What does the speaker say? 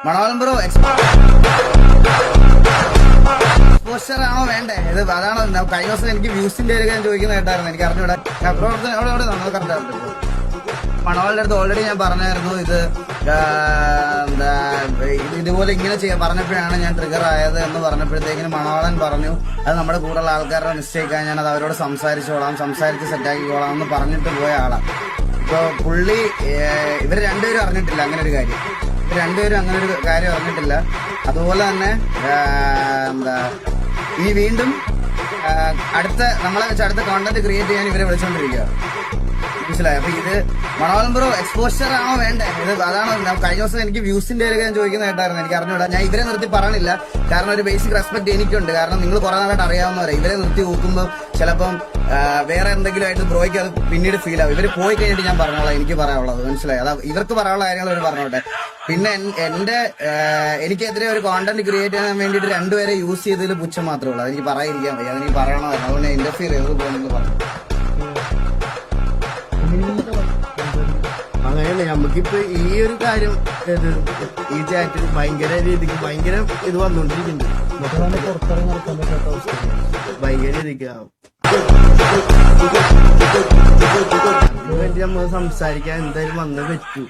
മണവാളൻ bro exposure ആണോ വേണ്ടേ? ഇത് അതാണോ കഴിഞ്ഞ ദിവസം എനിക്ക് വ്യൂസിന്റെ ഒരു ഞാൻ ചോദിക്കുന്ന കേട്ടായിരുന്നു. എനിക്ക് അറിഞ്ഞൂടാ ബ്രോ അവിടെ കറക്റ്റ്. മണവാളിന്റെ അടുത്ത് ഓൾറെഡി ഞാൻ പറഞ്ഞായിരുന്നു ഇത് എന്താ ഇതുപോലെ ഇങ്ങനെ പറഞ്ഞപ്പോഴാണ് ഞാൻ ട്രിഗർ ആയത് എന്ന് പറഞ്ഞപ്പോഴത്തേക്കിനും മണവാളൻ പറഞ്ഞു അത് നമ്മുടെ കൂടെയുള്ള ആൾക്കാരുടെ മിസ്റ്റേക്കാണ്, ഞാൻ അത് അവരോട് സംസാരിച്ച് സെറ്റാക്കിക്കോളാം എന്ന് പറഞ്ഞിട്ട് പോയ ആളാണ്. ഇപ്പൊ പുള്ളി ഇവർ രണ്ടുപേരും അറിഞ്ഞിട്ടില്ല അങ്ങനെ ഒരു കാര്യം. അറിഞ്ഞിട്ടില്ല. അതുപോലെ തന്നെ എന്താ ഇനി വീണ്ടും നമ്മളെ വെച്ച് അടുത്ത കോണ്ടന്റ് ക്രിയേറ്റ് ചെയ്യാൻ ഇവരെ വിളിച്ചോണ്ടിരിക്കുക. മനസ്സിലായി? അപ്പൊ ഇത് മണവാളൻ ബ്രോ എക്സ്പോഷർ ആണോ വേണ്ടേ? ഇത് അതാണോ കഴിഞ്ഞ ദിവസം എനിക്ക് വ്യൂസിന്റെ ഒരു ഞാൻ ചോദിക്കുന്ന കേട്ടായിരുന്നു. എനിക്ക് അറിഞ്ഞൂടാ. ഞാൻ ഇവരെ നിർത്തി പറയണില്ല, കാരണം ഒരു ബേസിക് റെസ്പെക്ട് എനിക്കുണ്ട്. കാരണം നിങ്ങൾ കുറെ നാളായിട്ട് അറിയാവുന്നവരെ. ഇവരെ നിർത്തി കൂക്കുമ്പോൾ ചിലപ്പം വേറെ എന്തെങ്കിലും ആയിട്ട് ബ്രോയ്ക്ക് അത് പിന്നീട് ഫീൽ ആവും. ഇവര് പോയി കഴിഞ്ഞിട്ട് ഞാൻ പറഞ്ഞോളാം എനിക്ക് പറയാനുള്ളത്. മനസ്സിലായി? അതാ ഇവർക്ക് പറയാനുള്ള കാര്യങ്ങൾ ഇവർ പറഞ്ഞോട്ടെ. പിന്നെ എനിക്കെതിരെ ഒരു കോണ്ടന്റ് ക്രിയേറ്റ് ചെയ്യാൻ വേണ്ടിയിട്ട് രണ്ടുപേരെ യൂസ് ചെയ്തതിൽ പുച്ഛം മാത്രമേ ഉള്ളൂ. അതെനിക്ക് പറയാതിരിക്കാൻ വയ്യ. അതെനിക്ക് പറയണമായിരുന്നു. അതുകൊണ്ട് ഇന്റർഫിയർ ചെയ്ത് പോകുന്നത് പറഞ്ഞു. അങ്ങനെയല്ല, നമുക്കിപ്പോ ഈ ഒരു കാര്യം ഈ ചാറ്റിൽ ഭയങ്കര രീതിക്ക് ഭയങ്കര ഇത് വന്നോണ്ടിരിക്കുന്നുണ്ട്. ഭയങ്കര രീതിക്ക് അതിനുവേണ്ടി നമ്മൾ സംസാരിക്കാൻ എന്തായാലും വന്നേ പറ്റൂ.